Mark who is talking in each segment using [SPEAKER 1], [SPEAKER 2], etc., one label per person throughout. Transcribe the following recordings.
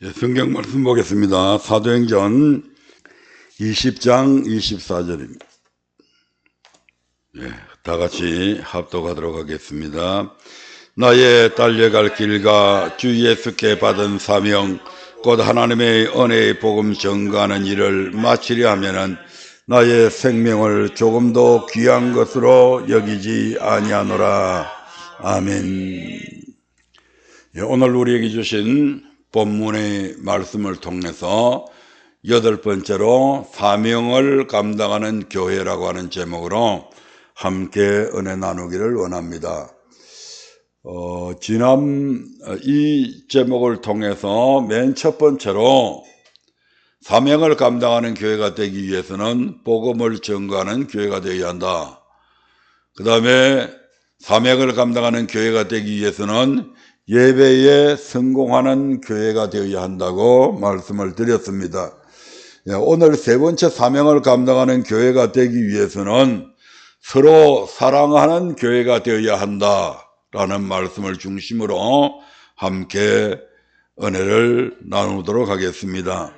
[SPEAKER 1] 성경 말씀 보겠습니다. 사도행전 20장 24절입니다. 다 같이 합독하도록 하겠습니다. 나의 달려갈 길과 주 예수께 받은 사명 곧 하나님의 은혜의 복음 전가하는 일을 마치려 하면은 나의 생명을 조금도 귀한 것으로 여기지 아니하노라. 아멘. 오늘 우리에게 주신 본문의 말씀을 통해서 8번째로 사명을 감당하는 교회라고 하는 제목으로 함께 은혜 나누기를 원합니다. 지난 이 제목을 통해서 맨 첫 번째로 사명을 감당하는 교회가 되기 위해서는 복음을 전가하는 교회가 되어야 한다. 그 다음에 사명을 감당하는 교회가 되기 위해서는 예배에 성공하는 교회가 되어야 한다고 말씀을 드렸습니다. 오늘 세 번째 사명을 감당하는 교회가 되기 위해서는 서로 사랑하는 교회가 되어야 한다라는 말씀을 중심으로 함께 은혜를 나누도록 하겠습니다.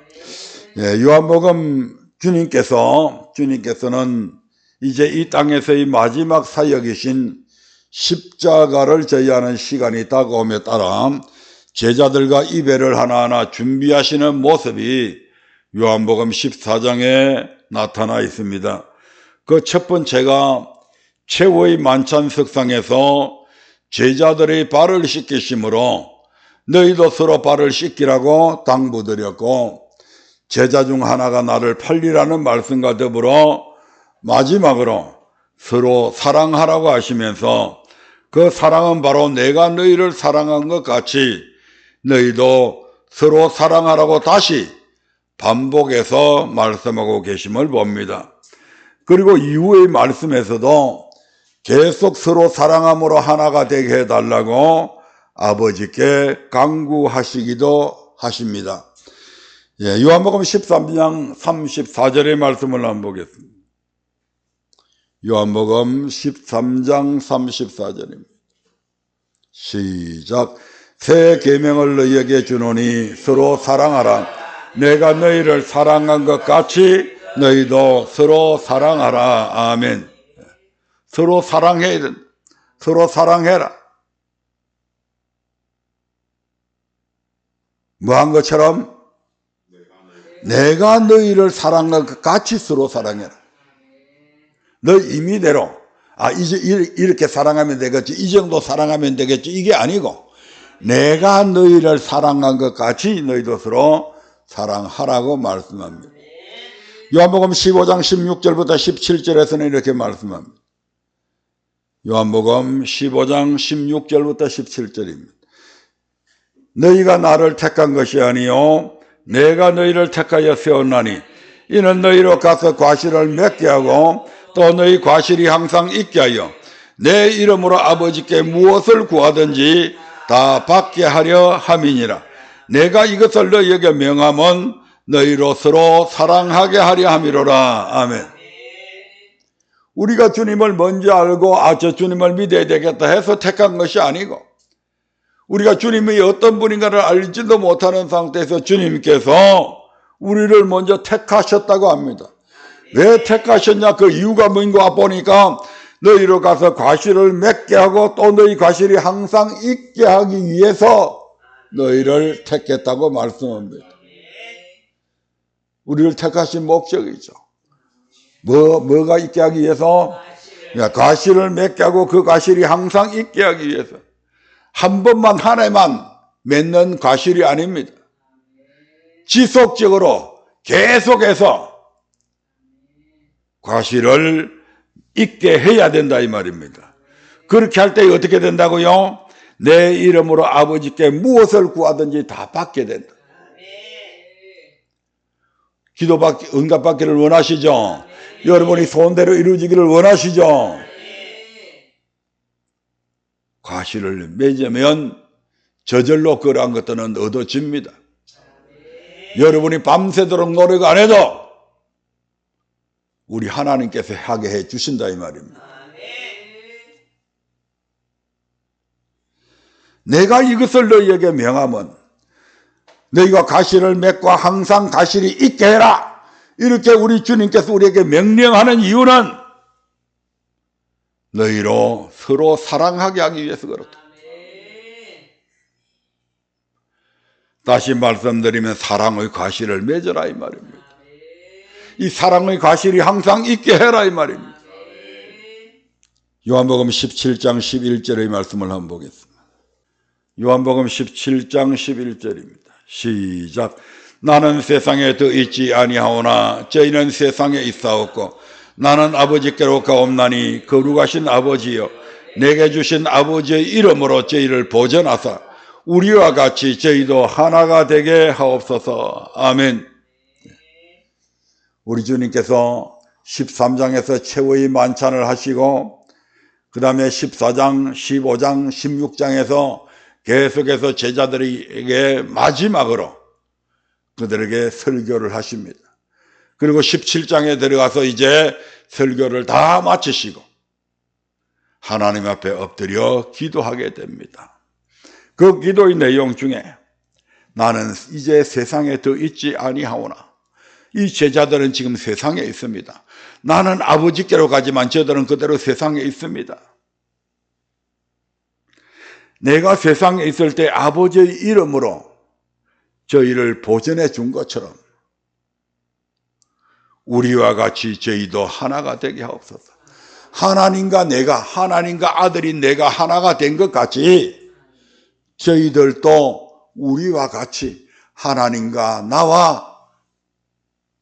[SPEAKER 1] 요한복음 주님께서는 이제 이 땅에서의 마지막 사역이신 십자가를 져야 하는 시간이 다가옴에 따라 제자들과 이별을 하나하나 준비하시는 모습이 요한복음 14장에 나타나 있습니다. 그 첫 번째가 최후의 만찬석상에서 제자들의 발을 씻기심으로 너희도 서로 발을 씻기라고 당부드렸고, 제자 중 하나가 나를 팔리라는 말씀과 더불어 마지막으로 서로 사랑하라고 하시면서 그 사랑은 바로 내가 너희를 사랑한 것 같이 너희도 서로 사랑하라고 다시 반복해서 말씀하고 계심을 봅니다. 그리고 이후의 말씀에서도 계속 서로 사랑함으로 하나가 되게 해달라고 아버지께 간구하시기도 하십니다. 요한복음 13장 34절의 말씀을 한번 보겠습니다. 요한복음 13장 34절입니다. 시작. 새 계명을 너희에게 주노니 서로 사랑하라. 내가 너희를 사랑한 것 같이 너희도 서로 사랑하라. 아멘. 서로 사랑해야 된다. 서로 사랑해라. 뭐 한 것처럼? 내가 너희를 사랑한 것 같이 서로 사랑해라. 너 임의대로 이제 이렇게 사랑하면 되겠지, 이 정도 사랑하면 되겠지, 이게 아니고 내가 너희를 사랑한 것 같이 너희도 서로 사랑하라고 말씀합니다. 요한복음 15장 16절부터 17절에서는 이렇게 말씀합니다. 요한복음 15장 16절부터 17절입니다. 너희가 나를 택한 것이 아니요 내가 너희를 택하여 세웠나니 이는 너희로 가서 과실을 맺게 하고 또 너희 과실이 항상 있게 하여 내 이름으로 아버지께 무엇을 구하든지 다 받게 하려 함이니라. 내가 이것을 너희에게 명함은 너희로 서로 사랑하게 하려 함이로라. 아멘. 우리가 주님을 먼저 알고 저 주님을 믿어야 되겠다 해서 택한 것이 아니고, 우리가 주님이 어떤 분인가를 알지도 못하는 상태에서 주님께서 우리를 먼저 택하셨다고 합니다. 왜 택하셨냐? 그 이유가 뭔가 보니까 너희로 가서 과실을 맺게 하고 또 너희 과실이 항상 있게 하기 위해서 너희를 택했다고 말씀합니다. 우리를 택하신 목적이죠. 뭐가 있게 하기 위해서? 과실을 맺게 하고 그 과실이 항상 있게 하기 위해서. 한 번만 한 해만 맺는 과실이 아닙니다. 지속적으로 계속해서 과실을 있게 해야 된다 이 말입니다. 그렇게 할 때 어떻게 된다고요? 내 이름으로 아버지께 무엇을 구하든지 다 받게 된다. 응답받기를 원하시죠? 여러분이 소원대로 이루어지기를 원하시죠? 과실을 맺으면 저절로 그러한 것들은 얻어집니다. 여러분이 밤새도록 노력 안 해도 우리 하나님께서 하게 해 주신다 이 말입니다. 내가 이것을 너희에게 명하면 너희가 가시를 맺고 항상 가시를 있게 해라. 이렇게 우리 주님께서 우리에게 명령하는 이유는 너희로 서로 사랑하게 하기 위해서 그렇다. 다시 말씀드리면 사랑의 가시를 맺어라 이 말입니다. 이 사랑의 가시를 항상 있게 해라 이 말입니다. 요한복음 17장 11절의 말씀을 한번 보겠습니다. 요한복음 17장 11절입니다. 시작. 나는 세상에 더 있지 아니하오나 저희는 세상에 있사옵고 나는 아버지께로 가옵나니 거룩하신 아버지여 내게 주신 아버지의 이름으로 저희를 보전하사 우리와 같이 저희도 하나가 되게 하옵소서. 아멘. 우리 주님께서 13장에서 최후의 만찬을 하시고 그 다음에 14장, 15장, 16장에서 계속해서 제자들에게 마지막으로 그들에게 설교를 하십니다. 그리고 17장에 들어가서 이제 설교를 다 마치시고 하나님 앞에 엎드려 기도하게 됩니다. 그 기도의 내용 중에 나는 이제 세상에 더 있지 아니하오나 이 제자들은 지금 세상에 있습니다. 나는 아버지께로 가지만 저들은 그대로 세상에 있습니다. 내가 세상에 있을 때 아버지의 이름으로 저희를 보전해 준 것처럼 우리와 같이 저희도 하나가 되게 하옵소서. 하나님과 내가, 하나님과 아들인 내가 하나가 된 것 같이 저희들도 우리와 같이 하나님과 나와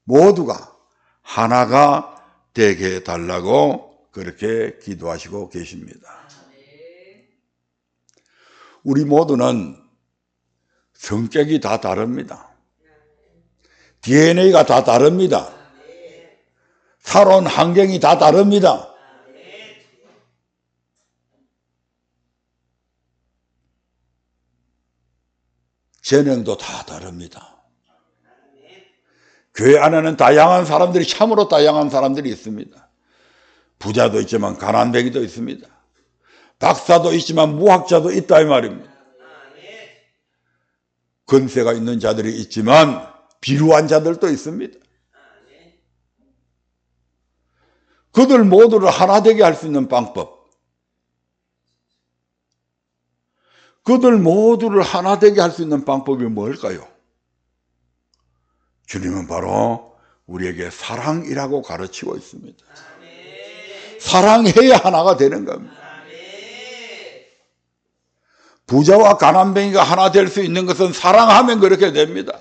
[SPEAKER 1] 모두가 하나가 되게 해달라고 그렇게 기도하시고 계십니다. 우리 모두는 성격이 다 다릅니다. DNA가 다 다릅니다. 살아온 환경이 다 다릅니다. 재능도 다 다릅니다. 교회 안에는 다양한 사람들이, 참으로 다양한 사람들이 있습니다. 부자도 있지만 가난뱅이도 있습니다. 박사도 있지만 무학자도 있다 이 말입니다. 권세가 있는 자들이 있지만 비루한 자들도 있습니다. 그들 모두를 하나 되게 할 수 있는 방법, 그들 모두를 하나 되게 할 수 있는 방법이 뭘까요? 주님은 바로 우리에게 사랑이라고 가르치고 있습니다. 사랑해야 하나가 되는 겁니다. 부자와 가난뱅이가 하나 될 수 있는 것은 사랑하면 그렇게 됩니다.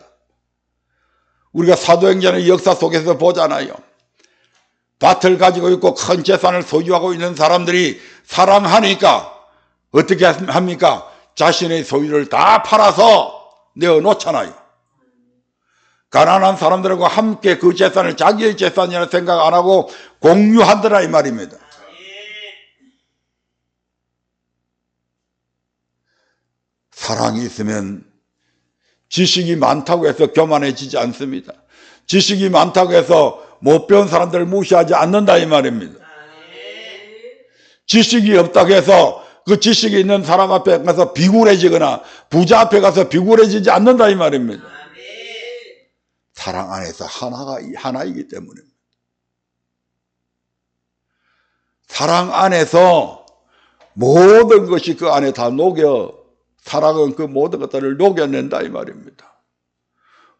[SPEAKER 1] 우리가 사도행전의 역사 속에서 보잖아요. 밭을 가지고 있고 큰 재산을 소유하고 있는 사람들이 사랑하니까 어떻게 합니까? 자신의 소유를 다 팔아서 내어놓잖아요. 가난한 사람들하고 함께 그 재산을 자기의 재산이라 생각 안 하고 공유하더라 이 말입니다. 사랑이 있으면 지식이 많다고 해서 교만해지지 않습니다. 지식이 많다고 해서 못 배운 사람들을 무시하지 않는다 이 말입니다. 지식이 없다고 해서 그 지식이 있는 사람 앞에 가서 비굴해지거나 부자 앞에 가서 비굴해지지 않는다 이 말입니다. 사랑 안에서 하나이기 때문입니다. 사랑 안에서 모든 것이 그 안에 다 사랑은 그 모든 것들을 녹여낸다 이 말입니다.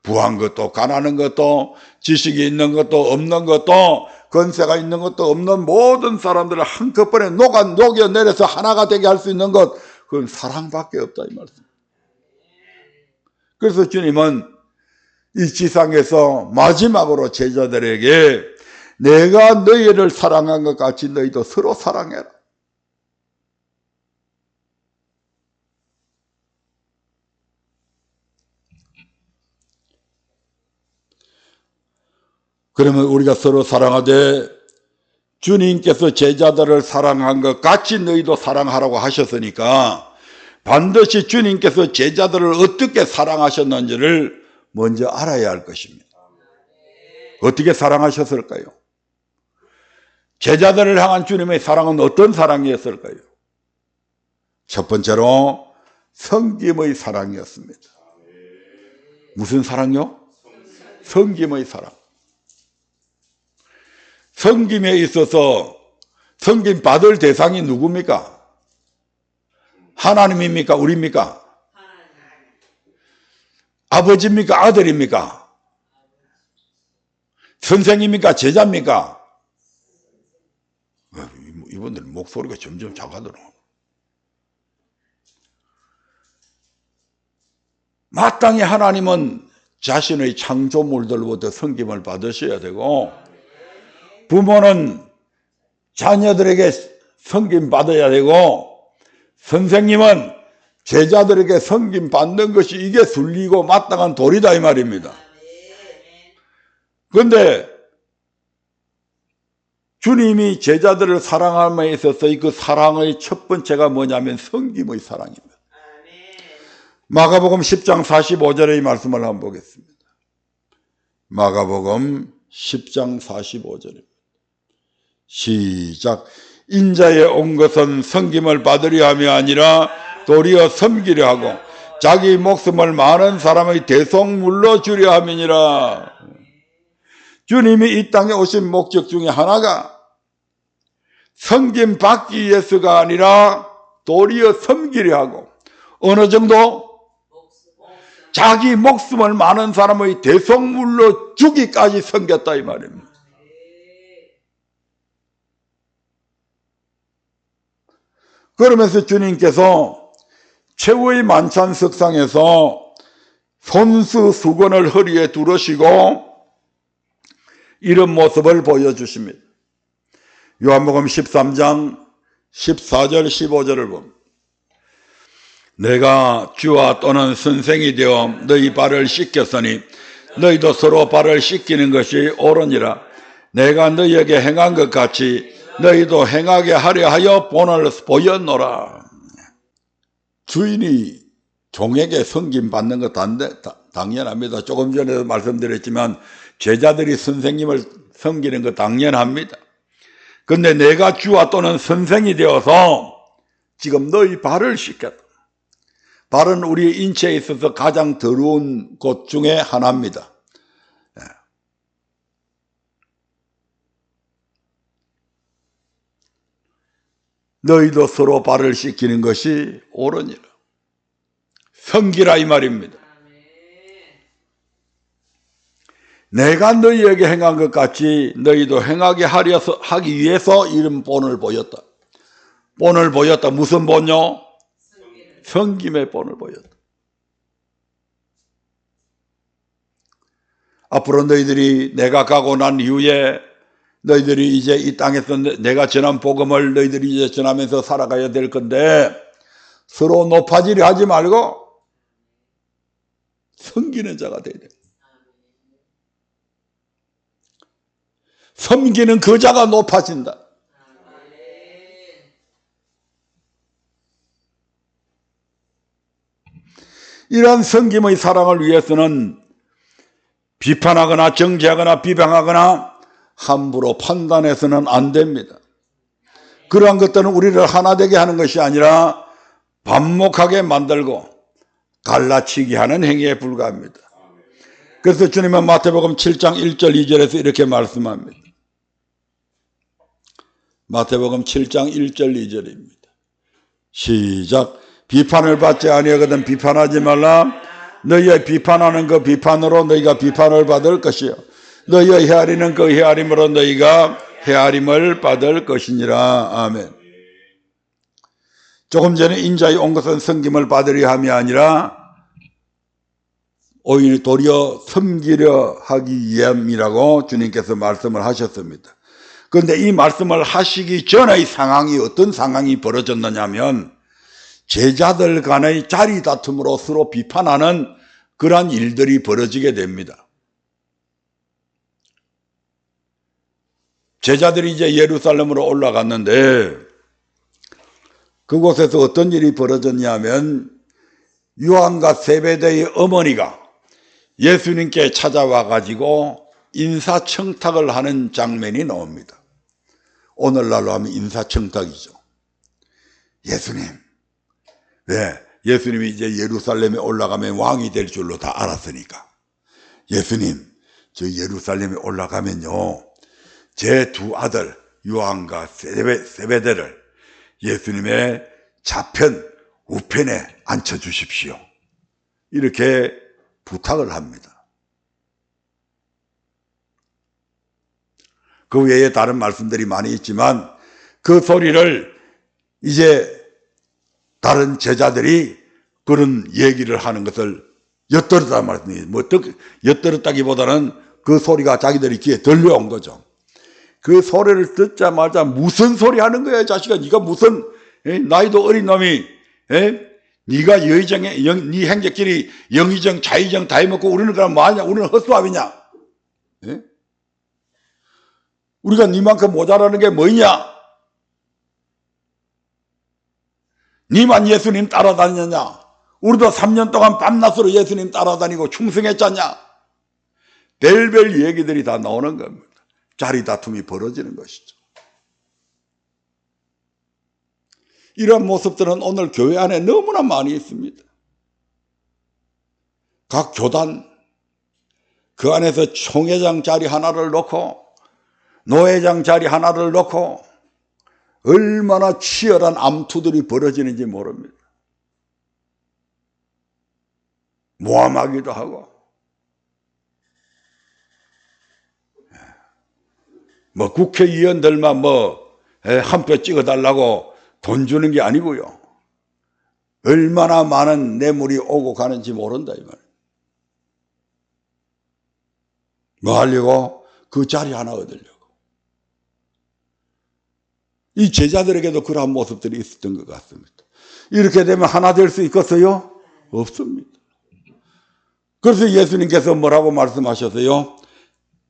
[SPEAKER 1] 부한 것도 가난한 것도 지식이 있는 것도 없는 것도 권세가 있는 것도 없는 모든 사람들을 한꺼번에 녹여내려서 하나가 되게 할 수 있는 것, 그건 사랑밖에 없다 이 말씀. 그래서 주님은 이 지상에서 마지막으로 제자들에게 내가 너희를 사랑한 것 같이 너희도 서로 사랑해라. 그러면 우리가 서로 사랑하되 주님께서 제자들을 사랑한 것 같이 너희도 사랑하라고 하셨으니까 반드시 주님께서 제자들을 어떻게 사랑하셨는지를 먼저 알아야 할 것입니다. 어떻게 사랑하셨을까요? 제자들을 향한 주님의 사랑은 어떤 사랑이었을까요? 첫 번째로 섬김의 사랑이었습니다. 무슨 사랑요? 섬김의 사랑. 섬김에 있어서 섬김 받을 대상이 누굽니까? 하나님입니까? 우리입니까? 아버지입니까? 아들입니까? 선생입니까? 제자입니까? 이분들 목소리가 점점 작아들어. 마땅히 하나님은 자신의 창조물들로부터 섬김을 받으셔야 되고, 부모는 자녀들에게 섬김 받아야 되고, 선생님은 제자들에게 섬김 받는 것이 이게 순리고 마땅한 도리다 이 말입니다. 그런데 주님이 제자들을 사랑함에 있어서 그 사랑의 첫 번째가 뭐냐면 섬김의 사랑입니다. 마가복음 10장 45절의 말씀을 한번 보겠습니다. 마가복음 10장 45절입니다. 시작. 인자에 온 것은 섬김을 받으려 함이 아니라 도리어 섬기려 하고 자기 목숨을 많은 사람의 대속물로 주려 함이니라. 주님이 이 땅에 오신 목적 중에 하나가 섬김 받기 위해서가 아니라 도리어 섬기려 하고, 어느 정도? 자기 목숨을 많은 사람의 대속물로 주기까지 섬겼다 이 말입니다. 그러면서 주님께서 최후의 만찬 석상에서 손수 수건을 허리에 두르시고 이런 모습을 보여주십니다. 요한복음 13장 14절 15절을 봅니다. 내가 주와 또는 선생이 되어 너희 발을 씻겼으니 너희도 서로 발을 씻기는 것이 옳으니라. 내가 너희에게 행한 것 같이 너희도 행하게 하려 하여 본을 보였노라. 주인이 종에게 섬김 받는 것 당연합니다. 조금 전에도 말씀드렸지만 제자들이 선생님을 섬기는 것 당연합니다. 그런데 내가 주와 또는 선생이 되어서 지금 너희 발을 씻겼다. 발은 우리 인체에 있어서 가장 더러운 곳 중에 하나입니다. 너희도 서로 발을 씻기는 것이 옳으니라. 섬기라 이 말입니다. 내가 너희에게 행한 것 같이 너희도 행하게 하기 위해서 이런 본을 보였다. 본을 보였다. 무슨 본요? 섬김의 본을 보였다. 앞으로 너희들이 내가 가고 난 이후에 너희들이 이제 이 땅에서 내가 전한 복음을 너희들이 이제 전하면서 살아가야 될 건데 서로 높아지려 하지 말고 섬기는 자가 돼야 돼. 섬기는 그 자가 높아진다. 이러한 섬김의 사랑을 위해서는 비판하거나 정죄하거나 비방하거나 함부로 판단해서는 안 됩니다. 그러한 것들은 우리를 하나 되게 하는 것이 아니라 반목하게 만들고 갈라치게 하는 행위에 불과합니다. 그래서 주님은 마태복음 7장 1절 2절에서 이렇게 말씀합니다. 마태복음 7장 1절 2절입니다. 시작. 비판을 받지 아니하거든 비판하지 말라. 너희의 비판하는 그 비판으로 너희가 비판을 받을 것이요 너희의 헤아리는 그 헤아림으로 너희가 헤아림을 받을 것이니라. 아멘. 조금 전에 인자에 온 것은 섬김을 받으려 함이 아니라 오히려 도리어 섬기려 하기 위함이라고 주님께서 말씀을 하셨습니다. 그런데 이 말씀을 하시기 전의 상황이 어떤 상황이 벌어졌느냐 하면 제자들 간의 자리 다툼으로 서로 비판하는 그러한 일들이 벌어지게 됩니다. 제자들이 이제 예루살렘으로 올라갔는데 그곳에서 어떤 일이 벌어졌냐면 요한과 세베대의 어머니가 예수님께 찾아와 가지고 인사청탁을 하는 장면이 나옵니다. 오늘날로 하면 인사청탁이죠. 예수님, 왜 예수님이 이제 예루살렘에 올라가면 왕이 될 줄로 다 알았으니까 예수님 저 예루살렘에 올라가면요 제 두 아들 요한과 세베대를 예수님의 좌편 우편에 앉혀주십시오. 이렇게 부탁을 합니다. 그 외에 다른 말씀들이 많이 있지만 그 소리를 이제 다른 제자들이 그런 얘기를 하는 것을 엿들었단 말씀이에요. 뭐 엿들었다기보다는 그 소리가 자기들이 귀에 들려온 거죠. 그 소리를 듣자마자 무슨 소리 하는 거야 자식아. 네가 무슨 나이도 어린 놈이 네가 네 행적끼리 영의정 자의정 다 해먹고 우리는 그럼 뭐하냐. 우리는 헛수합이냐. 우리가 네만큼 모자라는 게 뭐냐. 네만 예수님 따라다녔냐. 우리도 3년 동안 밤낮으로 예수님 따라다니고 충성했잖냐. 별별 얘기들이 다 나오는 겁니다. 자리 다툼이 벌어지는 것이죠. 이런 모습들은 오늘 교회 안에 너무나 많이 있습니다. 각 교단 그 안에서 총회장 자리 하나를 놓고 노회장 자리 하나를 놓고 얼마나 치열한 암투들이 벌어지는지 모릅니다. 모함하기도 하고 뭐 국회의원들만 뭐 한 표 찍어달라고 돈 주는 게 아니고요. 얼마나 많은 뇌물이 오고 가는지 모른다 이 말이에요. 뭐 하려고? 그 자리 하나 얻으려고. 이 제자들에게도 그러한 모습들이 있었던 것 같습니다. 이렇게 되면 하나 될 수 있겠어요? 없습니다. 그래서 예수님께서 뭐라고 말씀하셨어요?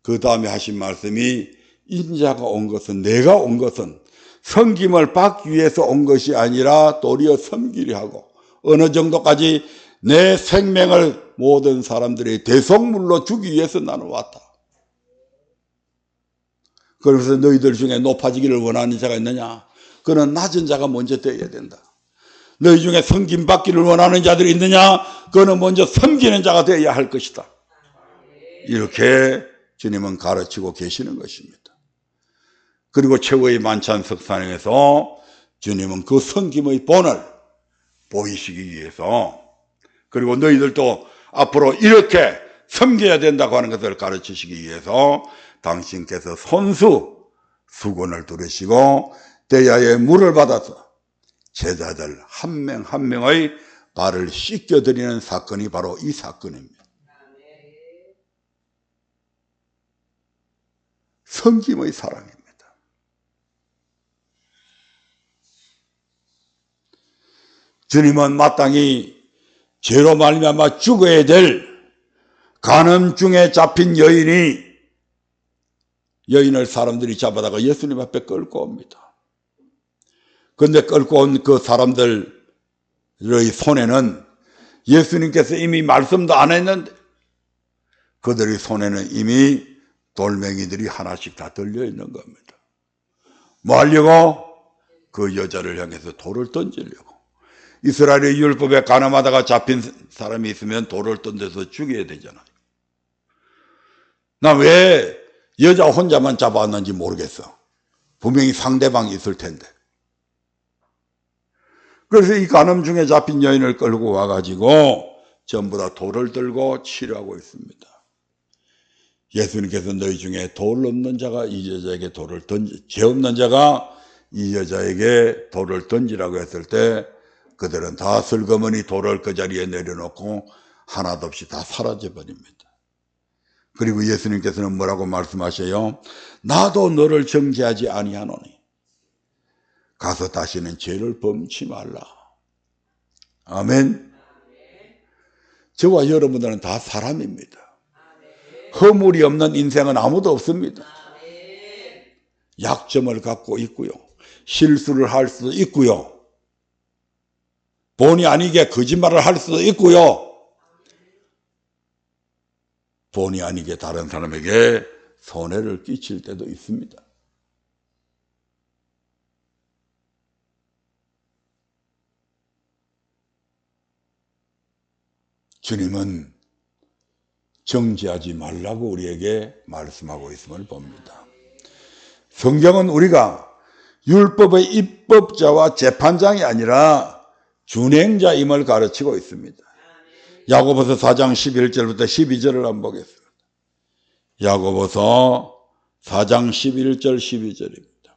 [SPEAKER 1] 그 다음에 하신 말씀이 인자가 온 것은 내가 온 것은 섬김을 받기 위해서 온 것이 아니라 도리어 섬기려 하고 어느 정도까지 내 생명을 모든 사람들의 대속물로 주기 위해서 나는 왔다. 그래서 너희들 중에 높아지기를 원하는 자가 있느냐? 그는 낮은 자가 먼저 되어야 된다. 너희 중에 섬김 받기를 원하는 자들이 있느냐? 그는 먼저 섬기는 자가 되어야 할 것이다. 이렇게 주님은 가르치고 계시는 것입니다. 그리고 최후의 만찬 석산에서 주님은 그 섬김의 본을 보이시기 위해서 그리고 너희들도 앞으로 이렇게 섬겨야 된다고 하는 것을 가르치시기 위해서 당신께서 손수 수건을 두르시고 대야에 물을 받아서 제자들 한 명 한 명의 발을 씻겨드리는 사건이 바로 이 사건입니다. 섬김의 사랑입니다. 주님은 마땅히 죄로 말미암아 죽어야 될 간음중에 잡힌 여인을 사람들이 잡아다가 예수님 앞에 끌고 옵니다. 그런데 끌고 온 그 사람들의 손에는 예수님께서 이미 말씀도 안 했는데 그들의 손에는 이미 돌멩이들이 하나씩 다 들려 있는 겁니다. 뭐 하려고? 그 여자를 향해서 돌을 던지려고. 이스라엘의 율법에 간음하다가 잡힌 사람이 있으면 돌을 던져서 죽여야 되잖아요. 나 왜 여자 혼자만 잡아왔는지 모르겠어. 분명히 상대방이 있을 텐데. 그래서 이 간음 중에 잡힌 여인을 끌고 와가지고 전부 다 돌을 들고 치료하고 있습니다. 예수님께서 너희 중에 돌 없는 자가 이 여자에게 돌을 죄 없는 자가 이 여자에게 돌을 던지라고 했을 때 그들은 다 슬그머니 돌을 그 자리에 내려놓고 하나도 없이 다 사라져버립니다. 그리고 예수님께서는 뭐라고 말씀하셔요? 나도 너를 정죄하지 아니하노니 가서 다시는 죄를 범치 말라. 아멘. 저와 여러분들은 다 사람입니다. 허물이 없는 인생은 아무도 없습니다. 약점을 갖고 있고요. 실수를 할 수도 있고요. 본의 아니게 거짓말을 할 수도 있고요. 본의 아니게 다른 사람에게 손해를 끼칠 때도 있습니다. 주님은 정죄하지 말라고 우리에게 말씀하고 있음을 봅니다. 성경은 우리가 율법의 입법자와 재판장이 아니라 준행자임을 가르치고 있습니다. 야고보서 4장 11절부터 12절을 한번 보겠습니다. 야고보서 4장 11절 12절입니다.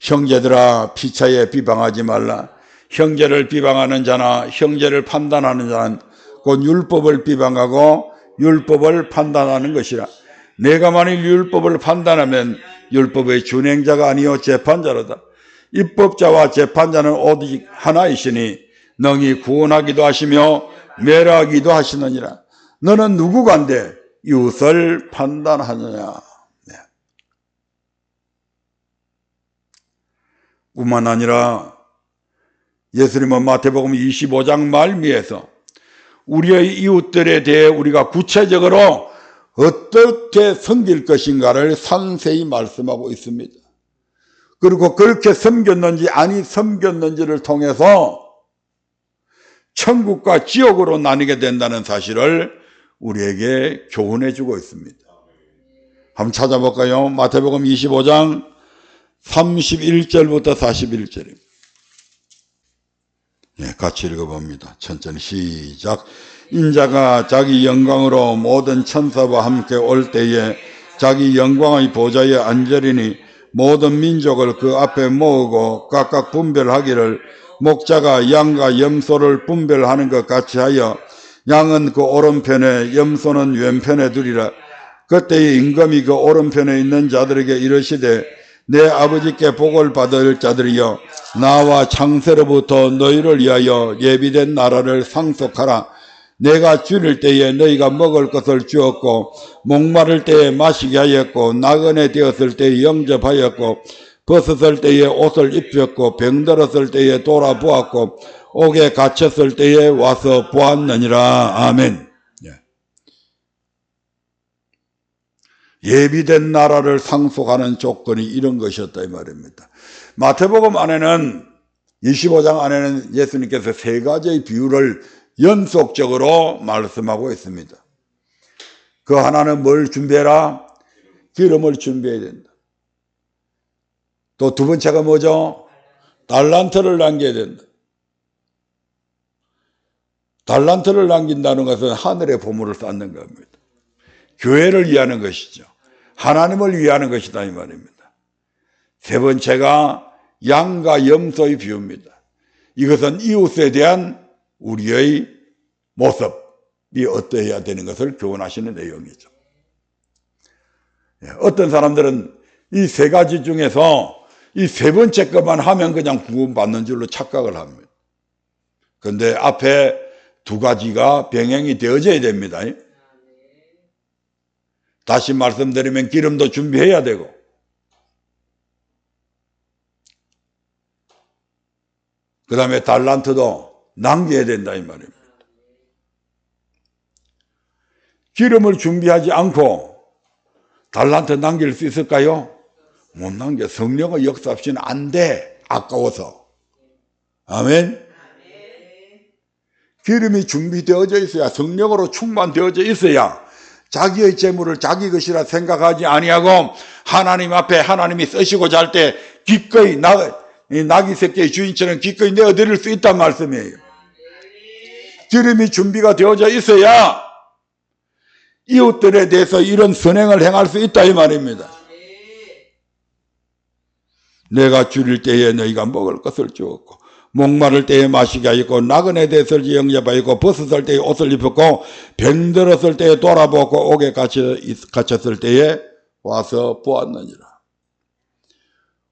[SPEAKER 1] 형제들아 피차에 비방하지 말라. 형제를 비방하는 자나 형제를 판단하는 자는 곧 율법을 비방하고 율법을 판단하는 것이라. 내가 만일 율법을 판단하면 율법의 준행자가 아니요 재판자로다. 입법자와 재판자는 오직 하나이시니 능히 구원하기도 하시며 멸하기도 하시느니라. 너는 누구간데 이웃을 판단하느냐. 네. 뿐만 아니라 예수님은 마태복음 25장 말미에서 우리의 이웃들에 대해 우리가 구체적으로 어떻게 섬길 것인가를 상세히 말씀하고 있습니다. 그리고 그렇게 섬겼는지 아니 섬겼는지를 통해서 천국과 지옥으로 나뉘게 된다는 사실을 우리에게 교훈해 주고 있습니다. 한번 찾아볼까요? 마태복음 25장 31절부터 41절입니다. 네, 같이 읽어봅니다. 천천히 시작. 인자가 자기 영광으로 모든 천사와 함께 올 때에 자기 영광의 보좌에 앉으리니 모든 민족을 그 앞에 모으고 각각 분별하기를 목자가 양과 염소를 분별하는 것 같이 하여 양은 그 오른편에 염소는 왼편에 두리라. 그때의 임금이 그 오른편에 있는 자들에게 이르시되 내 아버지께 복을 받을 자들이여 나와 창세로부터 너희를 위하여 예비된 나라를 상속하라. 내가 줄일 때에 너희가 먹을 것을 주었고 목마를 때에 마시게 하였고 나그네 되었을 때에 영접하였고 벗었을 때에 옷을 입혔고 병들었을 때에 돌아보았고 옥에 갇혔을 때에 와서 보았느니라. 아멘. 예비된 나라를 상속하는 조건이 이런 것이었다 이 말입니다. 마태복음 안에는 25장 안에는 예수님께서 세 가지의 비유를 연속적으로 말씀하고 있습니다. 그 하나는 뭘 준비해라? 기름을 준비해야 된다. 또 두 번째가 뭐죠? 달란트를 남겨야 된다. 달란트를 남긴다는 것은 하늘의 보물을 쌓는 겁니다. 교회를 위하는 것이죠. 하나님을 위하는 것이다 이 말입니다. 세 번째가 양과 염소의 비유입니다. 이것은 이웃에 대한 우리의 모습이 어떠해야 되는 것을 교훈하시는 내용이죠. 어떤 사람들은 이 세 가지 중에서 이 세 번째 것만 하면 그냥 구원받는 줄로 착각을 합니다. 그런데 앞에 두 가지가 병행이 되어져야 됩니다. 다시 말씀드리면 기름도 준비해야 되고 그 다음에 달란트도 남겨야 된다 이 말입니다. 기름을 준비하지 않고 달란트 남길 수 있을까요? 못 남겨. 성령의 역사 없이는 안 돼. 아까워서. 아멘. 기름이 준비되어져 있어야, 성령으로 충만되어져 있어야 자기의 재물을 자기 것이라 생각하지 아니하고 하나님 앞에 하나님이 쓰시고자 할 때 기꺼이 나귀 새끼의 주인처럼 기꺼이 내어드릴 수 있단 말씀이에요. 기름이 준비가 되어져 있어야 이웃들에 대해서 이런 선행을 행할 수 있다 이 말입니다. 내가 줄일 때에 너희가 먹을 것을 주었고 목마를 때에 마시게 하였고 나그네 되었을 영접하였고 벗었을 때에 옷을 입혔고 병들었을 때에 돌아보고 옥에 갇혔을 때에 와서 보았느니라.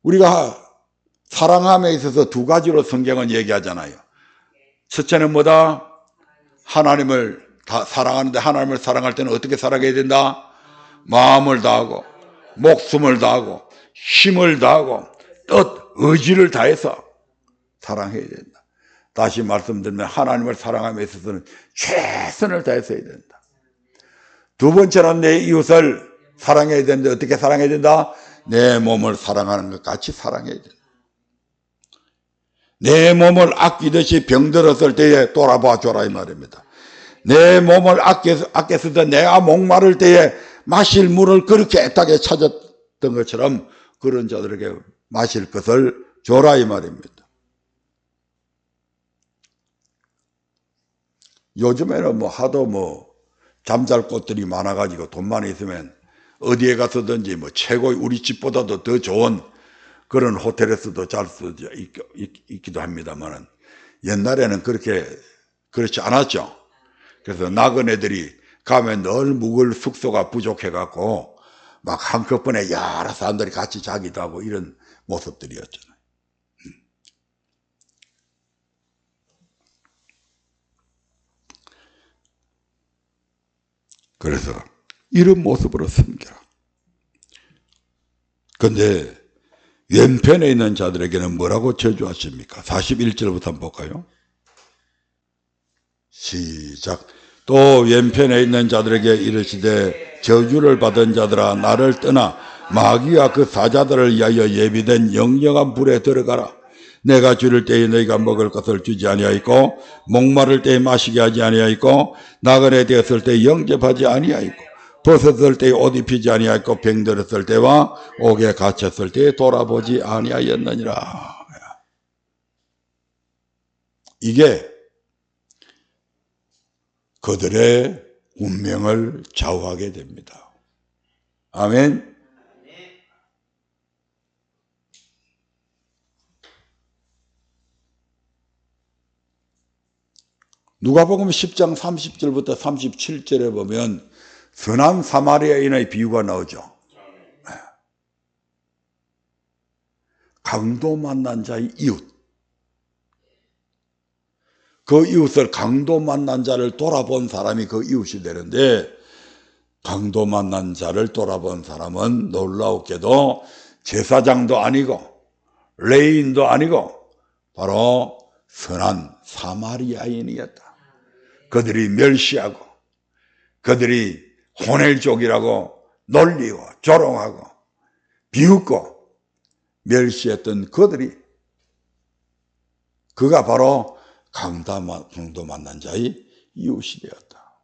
[SPEAKER 1] 우리가 사랑함에 있어서 두 가지로 성경은 얘기하잖아요. 첫째는 뭐다? 하나님을 다 사랑하는데 하나님을 사랑할 때는 어떻게 살아가야 된다? 마음을 다하고 목숨을 다하고 힘을 다하고 뜻, 의지를 다해서 사랑해야 된다. 다시 말씀드리면 하나님을 사랑함에 있어서는 최선을 다해서 해야 된다. 두 번째는 내 이웃을 사랑해야 되는데 어떻게 사랑해야 된다? 내 몸을 사랑하는 것 같이 사랑해야 된다. 내 몸을 아끼듯이 병들었을 때에 돌아봐 줘라 이 말입니다. 내 몸을 아껴 쓰던 내가 목마를 때에 마실 물을 그렇게 애타게 찾았던 것처럼 그런 자들에게 마실 것을 줘라 이 말입니다. 요즘에는 하도 잠잘 곳들이 많아가지고 돈만 있으면 어디에 가서든지 최고의 우리 집보다도 더 좋은 그런 호텔에서도 잘 수 있기도 합니다만은 옛날에는 그렇지 않았죠. 그래서 나그네들이 가면 늘 묵을 숙소가 부족해갖고 막 한꺼번에 여러 사람들이 같이 자기도 하고 이런 모습들이었잖아요. 그래서 이런 모습으로 섬겨라. 근데 왼편에 있는 자들에게는 뭐라고 저주하십니까? 41절부터 한번 볼까요? 시작. 또 왼편에 있는 자들에게 이르시되 저주를 받은 자들아 나를 떠나 마귀와 그 사자들을 위하여 예비된 영영한 불에 들어가라. 내가 줄일 때에 너희가 먹을 것을 주지 아니하였고 목마를 때에 마시게 하지 아니하였고 나그네 되었을 때에 영접하지 아니하였고 벗었을 때에 옷 입히지 아니하였고 병들었을 때와 옥에 갇혔을 때에 돌아보지 아니하였느니라. 이게 그들의 운명을 좌우하게 됩니다. 아멘. 누가복음 10장 30절부터 37절에 보면 선한 사마리아인의 비유가 나오죠. 강도 만난 자의 이웃. 그 이웃을 강도 만난 자를 돌아본 사람이 그 이웃이 되는데 강도 만난 자를 돌아본 사람은 놀라웠게도 제사장도 아니고 레위인도 아니고 바로 선한 사마리아인이었다. 그들이 멸시하고 그들이 혼혈족이라고 놀리고 조롱하고 비웃고 멸시했던 그가 바로 강도 만난 자의 이웃이 되었다.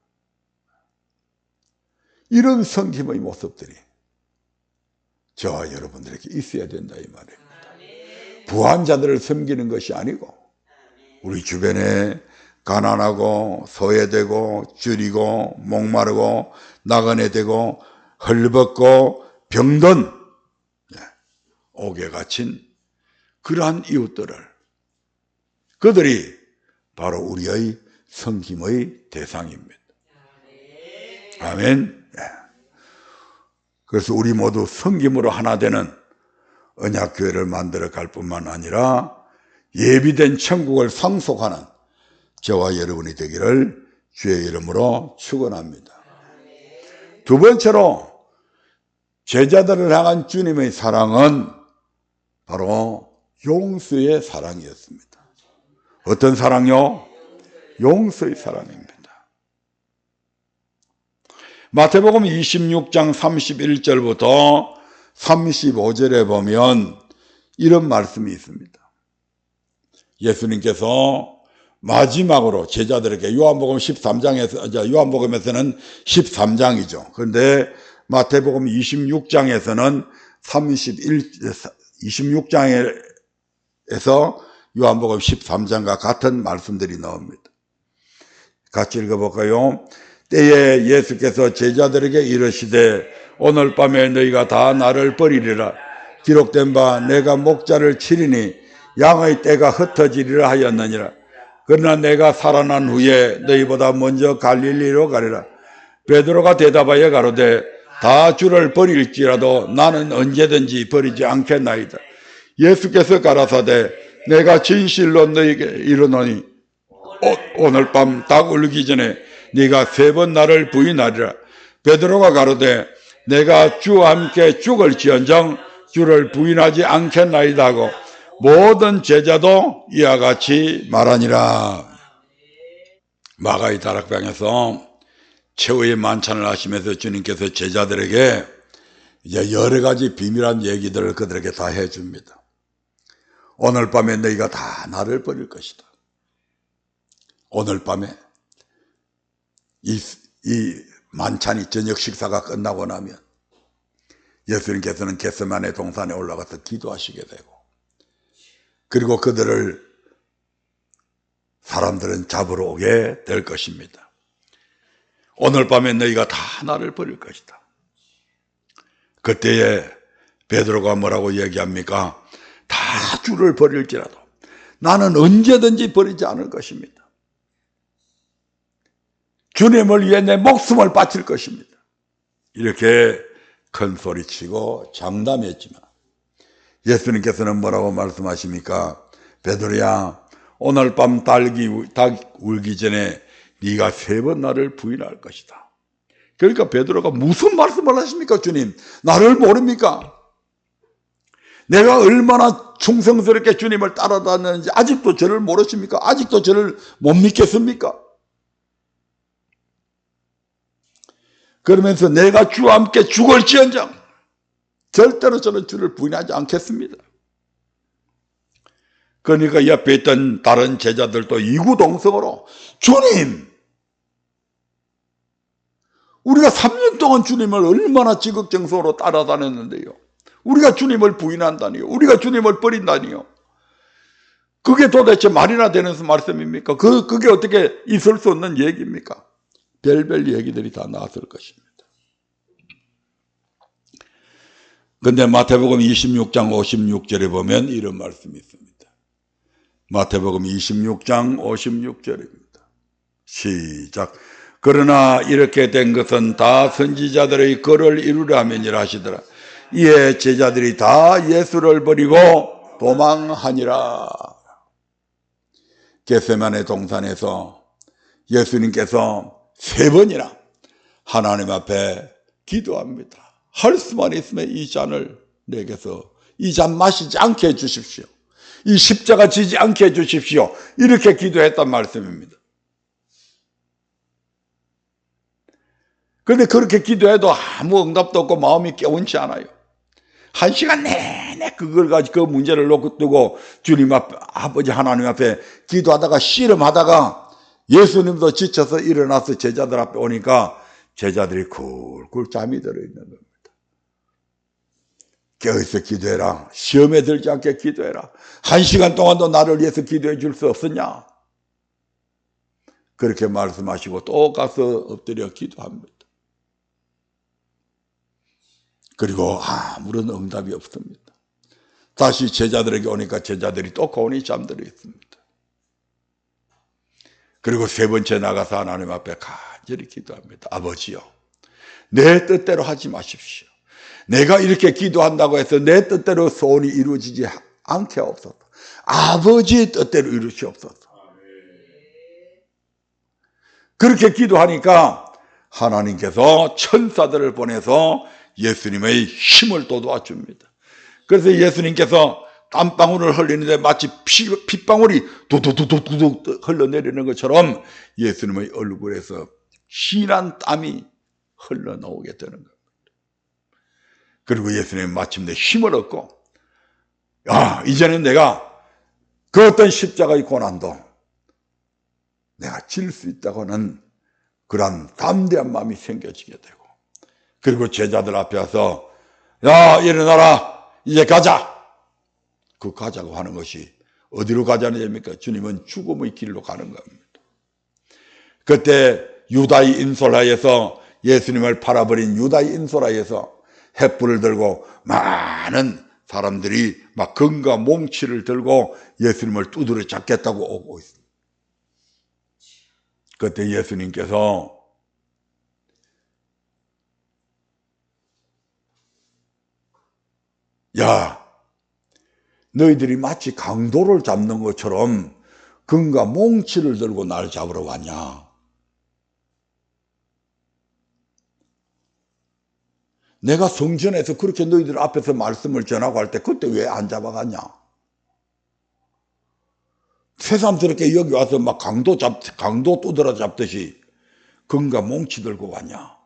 [SPEAKER 1] 이런 섬김의 모습들이 저와 여러분들에게 있어야 된다 이 말입니다. 부한 자들을 섬기는 것이 아니고 우리 주변에 가난하고 소외되고 줄이고 목마르고 나그네 되고 헐벗고 병든 옥에 갇힌 그러한 이웃들을 그들이 바로 우리의 섬김의 대상입니다. 아멘. 그래서 우리 모두 섬김으로 하나 되는 언약교회를 만들어 갈 뿐만 아니라 예비된 천국을 상속하는 저와 여러분이 되기를 주의 이름으로 축원합니다. 두 번째로 제자들을 향한 주님의 사랑은 바로 용서의 사랑이었습니다. 어떤 사랑요? 용서의 사랑입니다. 마태복음 26장 31절부터 35절에 보면 이런 말씀이 있습니다. 예수님께서 마지막으로 제자들에게 요한복음에서는 13장이죠. 그런데 마태복음 26장에서는 26장에서 요한복음 13장과 같은 말씀들이 나옵니다. 같이 읽어볼까요? 때에 예수께서 제자들에게 이르시되 오늘 밤에 너희가 다 나를 버리리라. 기록된 바 내가 목자를 치리니 양의 떼가 흩어지리라 하였느니라. 그러나 내가 살아난 후에 너희보다 먼저 갈릴리로 가리라. 베드로가 대답하여 가로되 다 주를 버릴지라도 나는 언제든지 버리지 않겠나이다. 예수께서 가라사대 내가 진실로 너희에게 이르노니 오늘 밤 닭 울기 전에 네가 3번 나를 부인하리라. 베드로가 가로되 내가 주와 함께 죽을지언정 주를 부인하지 않겠나이다 하고 모든 제자도 이와 같이 말하니라. 마가의 다락방에서 최후의 만찬을 하시면서 주님께서 제자들에게 이제 여러 가지 비밀한 얘기들을 그들에게 다 해줍니다. 오늘 밤에 너희가 다 나를 버릴 것이다. 오늘 밤에 이 만찬이 저녁 식사가 끝나고 나면 예수님께서는 겟세마네 동산에 올라가서 기도하시게 되고, 그리고 그들을 사람들은 잡으러 오게 될 것입니다. 오늘 밤에 너희가 다 나를 버릴 것이다. 그때에 베드로가 뭐라고 얘기합니까? 다 주를 버릴지라도 나는 언제든지 버리지 않을 것입니다. 주님을 위해 내 목숨을 바칠 것입니다. 이렇게 큰 소리치고 장담했지만 예수님께서는 뭐라고 말씀하십니까? 베드로야, 오늘 밤 닭 울기 전에 네가 3번 나를 부인할 것이다. 그러니까 베드로가 무슨 말씀을 하십니까? 주님, 나를 모릅니까? 내가 얼마나 충성스럽게 주님을 따라다녔는지 아직도 저를 모르십니까? 아직도 저를 못 믿겠습니까? 그러면서 내가 주와 함께 죽을지언정 절대로 저는 주를 부인하지 않겠습니다. 그러니까 옆에 있던 다른 제자들도 이구동성으로 주님, 우리가 3년 동안 주님을 얼마나 지극정성으로 따라다녔는데요. 우리가 주님을 부인한다니요. 우리가 주님을 버린다니요. 그게 도대체 말이나 되는 말씀입니까? 그게 어떻게 있을 수 없는 얘기입니까? 별별 얘기들이 다 나왔을 것입니다. 그런데 마태복음 26장 56절에 보면 이런 말씀이 있습니다. 마태복음 26장 56절입니다. 시작. 그러나 이렇게 된 것은 다 선지자들의 글을 이루려 함이니라 하시더라. 이에 제자들이 다 예수를 버리고 도망하니라. 겟세마네 동산에서 예수님께서 3번이나 하나님 앞에 기도합니다. 할 수만 있으면 이 잔을 내게서 이 잔 마시지 않게 해주십시오. 이 십자가 지지 않게 해주십시오. 이렇게 기도했단 말씀입니다. 그런데 그렇게 기도해도 아무 응답도 없고 마음이 깨운치 않아요. 1시간 내내 그걸 가지고 그 문제를 놓고 두고 주님 앞, 아버지 하나님 앞에 기도하다가 씨름하다가 예수님도 지쳐서 일어나서 제자들 앞에 오니까 제자들이 굴굴 잠이 들어있는 겁니다. 깨어있어 기도해라. 시험에 들지 않게 기도해라. 1시간 동안도 나를 위해서 기도해 줄 수 없었냐? 그렇게 말씀하시고 또 가서 엎드려 기도합니다. 그리고 아무런 응답이 없습니다. 다시 제자들에게 오니까 제자들이 또 고온히 잠들어 있습니다. 그리고 3번째 나가서 하나님 앞에 간절히 기도합니다. 아버지요, 내 뜻대로 하지 마십시오. 내가 이렇게 기도한다고 해서 내 뜻대로 소원이 이루어지지 않게 하옵소서. 아버지의 뜻대로 이루시옵소서. 그렇게 기도하니까 하나님께서 천사들을 보내서 예수님의 힘을 돋워줍니다. 그래서 예수님께서 땀방울을 흘리는데 마치 핏방울이 두두두두두 흘러내리는 것처럼 예수님의 얼굴에서 진한 땀이 흘러나오게 되는 겁니다. 그리고 예수님은 마침내 힘을 얻고, 이제는 내가 그 어떤 십자가의 고난도 내가 질 수 있다고는 그런 담대한 마음이 생겨지게 되고, 그리고 제자들 앞에 와서 야, 일어나라, 이제 가자. 그 가자고 하는 것이 어디로 가자는 얘기입니까? 주님은 죽음의 길로 가는 겁니다. 그때 유다의 인솔라에서 예수님을 팔아버린 유다의 인솔라에서 횃불을 들고 많은 사람들이 막 금과 몽치를 들고 예수님을 두드려 잡겠다고 오고 있습니다. 그때 예수님께서 야, 너희들이 마치 강도를 잡는 것처럼 금과 몽치를 들고 날 잡으러 왔냐? 내가 성전에서 그렇게 너희들 앞에서 말씀을 전하고 할 때 그때 왜 안 잡아갔냐? 새삼스럽게 여기 와서 막 강도 두드러 잡듯이 금과 몽치 들고 왔냐?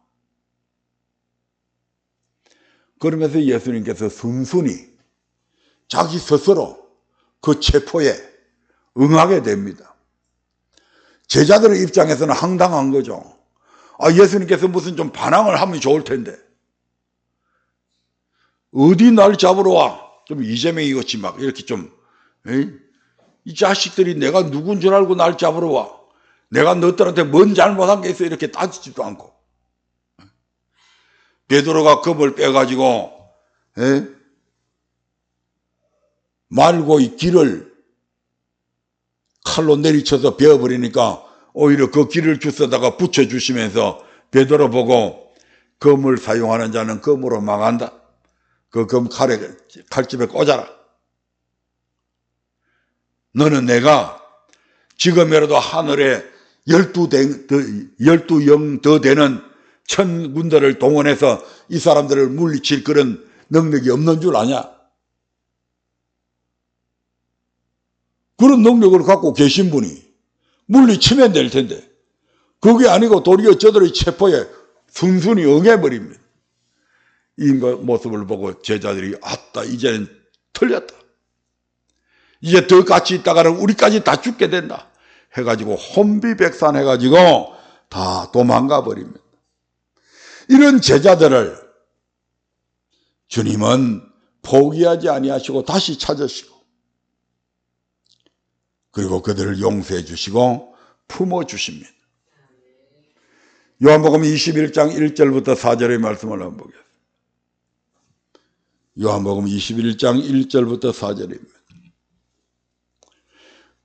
[SPEAKER 1] 그러면서 예수님께서 순순히 자기 스스로 그 체포에 응하게 됩니다. 제자들의 입장에서는 황당한 거죠. 예수님께서 무슨 좀 반항을 하면 좋을 텐데. 어디 날 잡으러 와? 좀 이재명이 같이 막 이렇게 좀, 이 자식들이 내가 누군 줄 알고 날 잡으러 와. 내가 너들한테 뭔 잘못한 게 있어? 이렇게 따지지도 않고. 베드로가 겁을 빼가지고, 말고 이 길을 칼로 내리쳐서 베어버리니까 오히려 그 길을 주워다가 붙여주시면서 베드로 보고 검을 사용하는 자는 검으로 망한다. 그 검 칼집에 꽂아라. 너는 내가 지금이라도 하늘에 12영 더 되는 천군대를 동원해서 이 사람들을 물리칠 그런 능력이 없는 줄 아냐? 그런 능력을 갖고 계신 분이 물리치면 될 텐데 그게 아니고 도리어 저들의 체포에 순순히 응해버립니다. 이 모습을 보고 제자들이 아따 이제는 틀렸다. 이제 더 같이 있다가는 우리까지 다 죽게 된다 해가지고 혼비백산 해가지고 다 도망가 버립니다. 이런 제자들을 주님은 포기하지 아니하시고 다시 찾으시고 그리고 그들을 용서해 주시고 품어 주십니다. 요한복음 21장 1절부터 4절의 말씀을 한번 보겠습니다. 요한복음 21장 1절부터 4절입니다.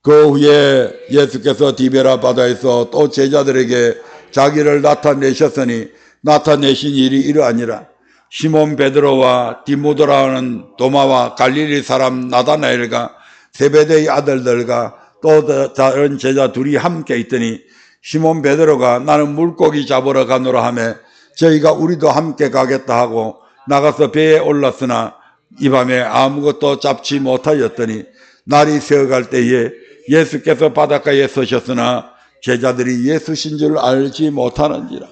[SPEAKER 1] 그 후에 예수께서 디베라 바다에서 또 제자들에게 자기를 나타내셨으니 나타내신 일이 이러하니라. 시몬 베드로와 디모데라는 도마와 갈릴리 사람 나다나엘과 세베대의 아들들과 또 다른 제자 둘이 함께 있더니 시몬 베드로가 나는 물고기 잡으러 가노라 하매 저희가 우리도 함께 가겠다 하고 나가서 배에 올랐으나 이 밤에 아무것도 잡지 못하였더니 날이 새어갈 때에 예수께서 바닷가에 서셨으나 제자들이 예수신 줄 알지 못하는지라.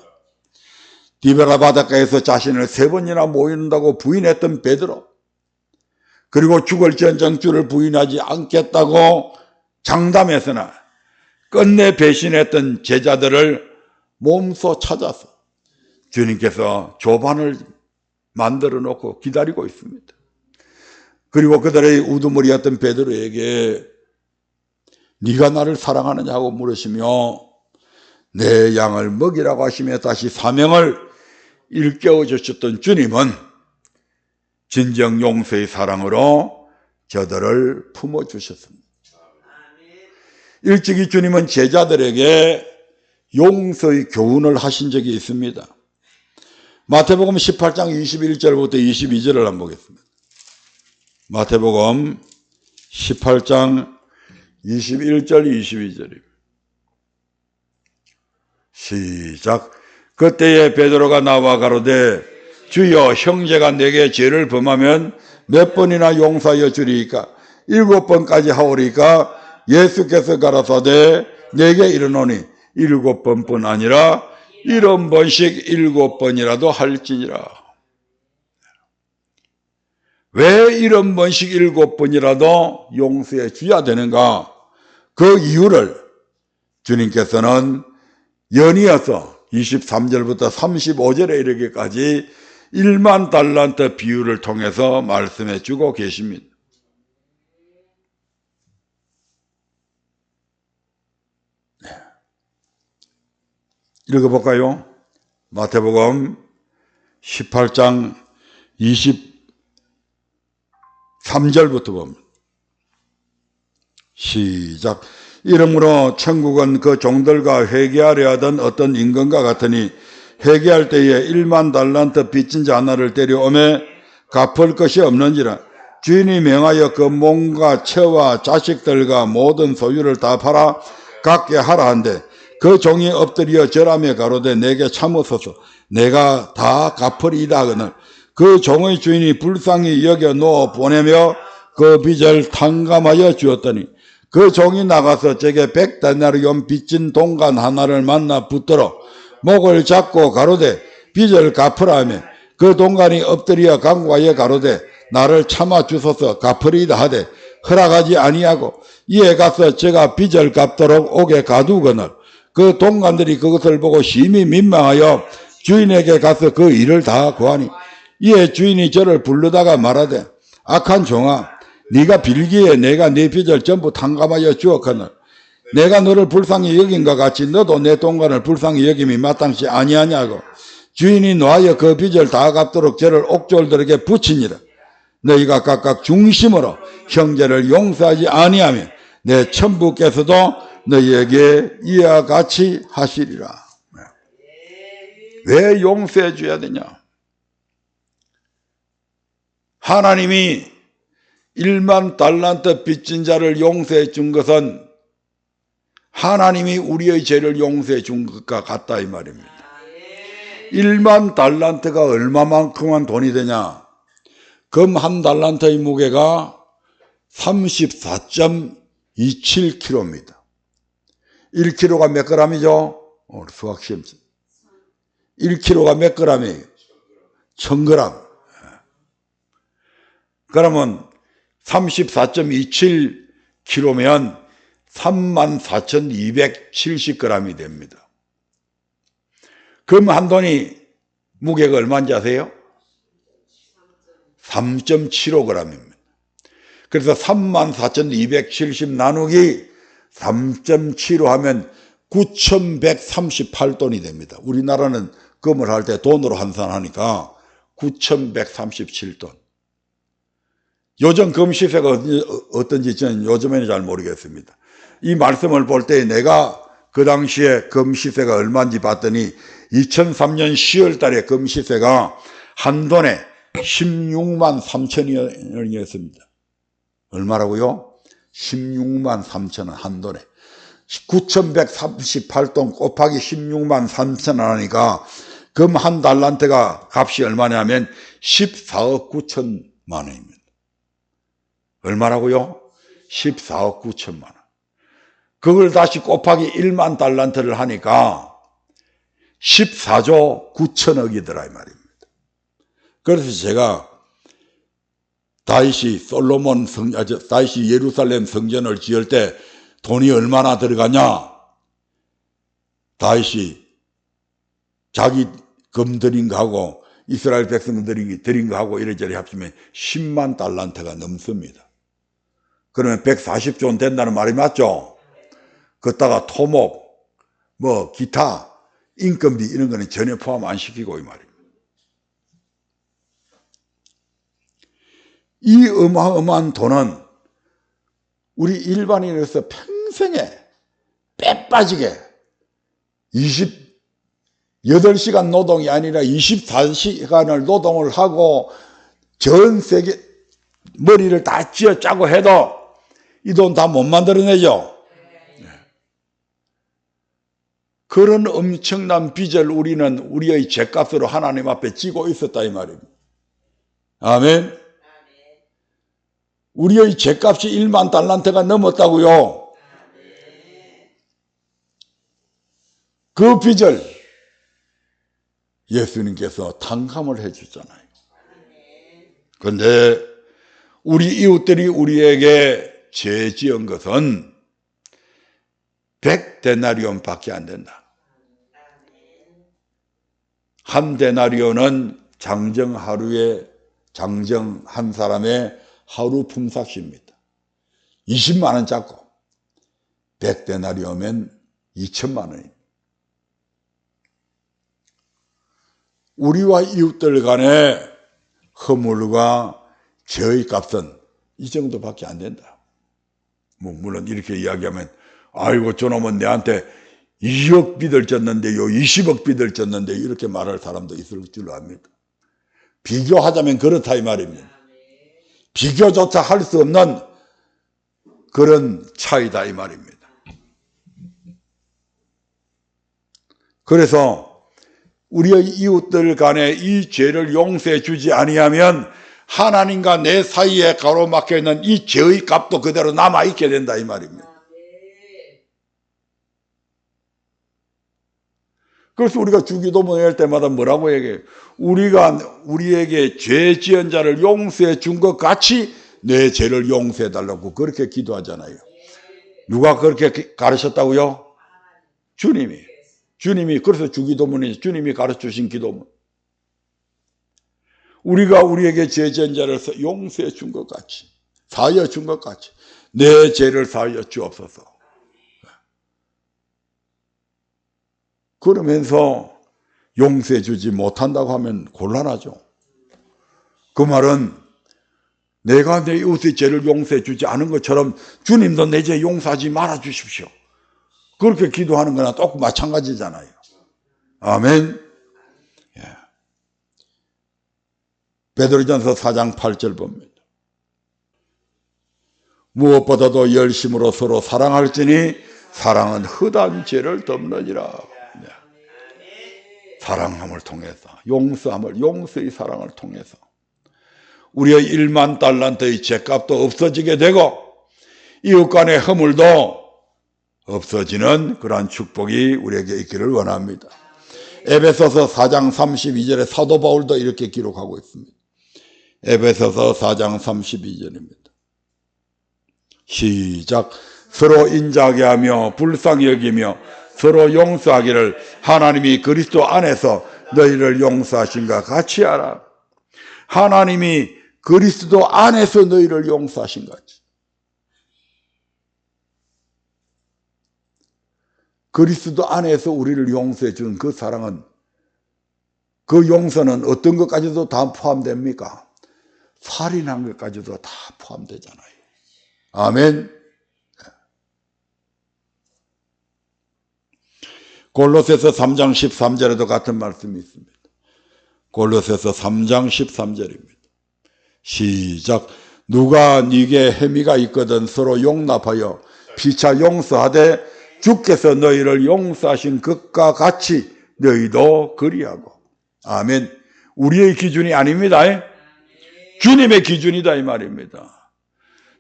[SPEAKER 1] 디베라 바닷가에서 자신을 3번이나 모인다고 부인했던 베드로, 그리고 죽을지언정 주를 부인하지 않겠다고 장담했으나 끝내 배신했던 제자들을 몸소 찾아서 주님께서 조반을 만들어 놓고 기다리고 있습니다. 그리고 그들의 우두머리였던 베드로에게 네가 나를 사랑하느냐고 물으시며 내 양을 먹이라고 하시며 다시 사명을 일깨워 주셨던 주님은 진정 용서의 사랑으로 저들을 품어주셨습니다. 일찍이 주님은 제자들에게 용서의 교훈을 하신 적이 있습니다. 마태복음 18장 21절부터 22절을 한번 보겠습니다. 마태복음 18장 21절 22절입니다. 시작. 그때에 베드로가 나와 가로되 주여 형제가 내게 죄를 범하면 몇 번이나 용서하여 주리이까? 7번까지 하오리까? 예수께서 가라사대 내게 이르노니 7번뿐 아니라 70번씩 7번이라도 할지니라. 왜 70번씩 7번이라도 용서해 줘야 되는가? 그 이유를 주님께서는 연이어서 23절부터 35절에 이르기까지 1만 달란트 비유를 통해서 말씀해 주고 계십니다. 읽어볼까요? 마태복음 18장 23절부터 봅니다. 시작. 이러므로 천국은 그 종들과 회개하려 하던 어떤 임금과 같으니 회개할 때에 1만 달란트 빚진 자 하나를 데려오매 갚을 것이 없는지라. 주인이 명하여 그 몸과 처와 자식들과 모든 소유를 다 팔아 갖게 하라 한데 그 종이 엎드려 절하며 가로되 내게 참으소서 내가 다 갚으리이다 하거늘 그 종의 주인이 불쌍히 여겨 놓아 보내며 그 빚을 탕감하여 주었더니 그 종이 나가서 제게 100데나리온 빚진 동간 하나를 만나 붙들어 목을 잡고 가로되 빚을 갚으라 하며 그 동간이 엎드려 간구하여 가로되 나를 참아 주소서 갚으리이다 하되 허락하지 아니하고 이에 가서 제가 빚을 갚도록 옥에 가두거늘 그 동관들이 그것을 보고 심히 민망하여 주인에게 가서 그 일을 다 고하니 이에 주인이 저를 부르다가 말하되 악한 종아 네가 빌기에 내가 네 빚을 전부 탕감하여 주었거늘 내가 너를 불쌍히 여긴과 같이 너도 내 동관을 불쌍히 여김이 마땅치 아니하냐고 주인이 노하여 그 빚을 다 갚도록 저를 옥졸들에게 붙이니라. 너희가 각각 중심으로 형제를 용서하지 아니하면 내 천부께서도 너희에게 이와 같이 하시리라. 왜 용서해 줘야 되냐? 하나님이 1만 달란트 빚진 자를 용서해 준 것은 하나님이 우리의 죄를 용서해 준 것과 같다 이 말입니다. 1만 달란트가 얼마만큼만 돈이 되냐? 금 한 달란트의 무게가 34.27kg입니다. 1kg가 몇 g이죠? 오늘 수학시험 1kg가 몇 g이에요? 1000g. 그러면 34.27kg면 34,270g이 됩니다. 금 한 돈이 무게가 얼마인지 아세요? 3.75g입니다. 그래서 34,270 나누기 3.75 하면 9,138돈이 됩니다. 우리나라는 금을 할 때 돈으로 환산하니까 9,137돈. 요즘 금 시세가 어떤지 저는 요즘에는 잘 모르겠습니다. 이 말씀을 볼 때 내가 그 당시에 금 시세가 얼마인지 봤더니 2003년 10월 달에 금 시세가 한 돈에 16만 3천 원이었습니다. 얼마라고요? 16만 3천 원 한 돈에. 9,138돈 곱하기 16만 3천 원 하니까 금 한 달란트가 값이 얼마냐면 14억 9천만 원입니다. 얼마라고요? 14억 9천만 원. 그걸 다시 곱하기 1만 달란트를 하니까 14조 9천억이더라 이 말입니다. 그래서 제가 다윗이 예루살렘 성전을 지을 때 돈이 얼마나 들어가냐? 다윗이 자기 금 드린 거하고 이스라엘 백성 드린 거하고 이래저래 합치면 10만 달란트가 넘습니다. 그러면 140조는 된다는 말이 맞죠? 걷다가 토목, 기타, 인건비 이런 거는 전혀 포함 안 시키고 이 말입니다. 이 어마어마한 돈은 우리 일반인으로서 평생에 빼 빠지게 28시간 노동이 아니라 24시간을 노동을 하고 전 세계 머리를 다 쥐어 짜고 해도 이 돈 다 못 만들어내죠. 그런 엄청난 빚을 우리는 우리의 죄값으로 하나님 앞에 지고 있었다 이 말입니다. 아멘. 우리의 죄값이 1만 달란트가 넘었다고요. 그 빚을 예수님께서 탕감을 해주잖아요. 그런데 우리 이웃들이 우리에게 죄 지은 것은 100데나리온 밖에 안 된다. 한 데나리온은 장정 한 사람의 하루 품삯입니다. 20만 원 잡고 100데나리온이면 2천만 원입니다. 우리와 이웃들 간의 허물과 죄의 값은 이 정도밖에 안 된다. 물론 이렇게 이야기하면 아이고 저놈은 내한테 2억 빚을 졌는데요 20억 빚을 졌는데 이렇게 말할 사람도 있을 줄 압니다. 비교하자면 그렇다 이 말입니다. 비교조차 할 수 없는 그런 차이다 이 말입니다. 그래서 우리의 이웃들 간에 이 죄를 용서해 주지 아니하면 하나님과 내 사이에 가로막혀 있는 이 죄의 값도 그대로 남아있게 된다 이 말입니다. 그래서 우리가 주기도문 할 때마다 뭐라고 얘기해요? 우리가 우리에게 죄 지은 자를 용서해 준 것 같이 내 죄를 용서해 달라고 그렇게 기도하잖아요. 누가 그렇게 가르쳤다고요? 주님이 그래서 주기도문이 주님이 가르쳐주신 기도문. 우리가 우리에게 죄 지은 자를 용서해 준 것 같이, 사하여 준 것 같이 내 죄를 사하여 주옵소서. 그러면서 용서해 주지 못한다고 하면 곤란하죠. 그 말은 내가 내 이웃의 죄를 용서해 주지 않은 것처럼 주님도 내 죄 용서하지 말아 주십시오. 그렇게 기도하는 거나 똑 마찬가지잖아요. 아멘. 예. 베드로전서 4장 8절 봅니다. 무엇보다도 열심으로 서로 사랑할지니 사랑은 헛한 죄를 덮느니라. 네. 사랑함을 통해서, 용서의 사랑을 통해서 우리의 1만 달란트의 죄값도 없어지게 되고 이웃 간의 허물도 없어지는 그러한 축복이 우리에게 있기를 원합니다. 에베소서 4장 32절에 사도 바울도 이렇게 기록하고 있습니다. 에베소서 4장 32절입니다. 시작. 서로 인자하게 하며 불쌍히 여기며 서로 용서하기를 하나님이 그리스도 안에서 너희를 용서하신과 같이 하라. 하나님이 그리스도 안에서 너희를 용서하신 같이. 그리스도 안에서 우리를 용서해 주는 그 사랑은, 그 용서는 어떤 것까지도 다 포함됩니까? 살인한 것까지도 다 포함되잖아요. 아멘. 골로새서 3장 13절에도 같은 말씀이 있습니다. 골로새서 3장 13절입니다. 시작. 누가 네게 혐의가 있거든 서로 용납하여 피차 용서하되 주께서 너희를 용서하신 것과 같이 너희도 그리하고. 아멘. 우리의 기준이 아닙니다. 주님의 기준이다 이 말입니다.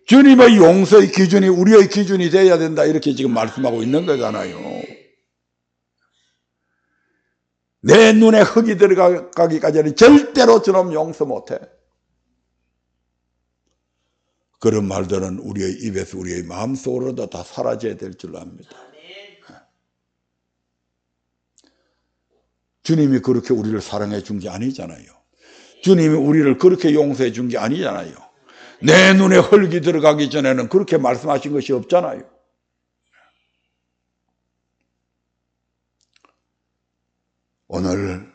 [SPEAKER 1] 주님의 용서의 기준이 우리의 기준이 되어야 된다 이렇게 지금 말씀하고 있는 거잖아요. 내 눈에 흙이 들어가기까지는 절대로 저놈 용서 못해. 그런 말들은 우리의 입에서 우리의 마음속으로도 다 사라져야 될 줄 압니다. 주님이 그렇게 우리를 사랑해 준 게 아니잖아요. 주님이 우리를 그렇게 용서해 준 게 아니잖아요. 내 눈에 흙이 들어가기 전에는 그렇게 말씀하신 것이 없잖아요. 오늘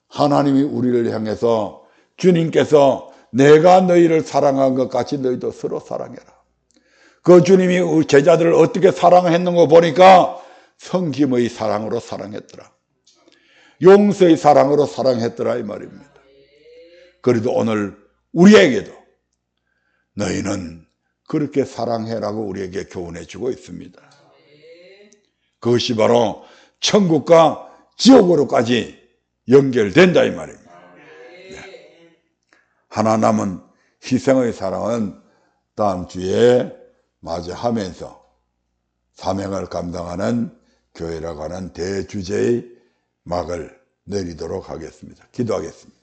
[SPEAKER 1] 하나님이 우리를 향해서 주님께서 내가 너희를 사랑한 것 같이 너희도 서로 사랑해라. 그 주님이 제자들을 어떻게 사랑했는가 보니까 성김의 사랑으로 사랑했더라. 용서의 사랑으로 사랑했더라 이 말입니다. 그래도 오늘 우리에게도 너희는 그렇게 사랑해라고 우리에게 교훈해 주고 있습니다. 그것이 바로 천국과 지옥으로까지 연결된다 이 말입니다. 네. 하나 남은 희생의 사랑은 다음 주에 맞이하면서 사명을 감당하는 교회라고 하는 대주제의 막을 내리도록 하겠습니다. 기도하겠습니다.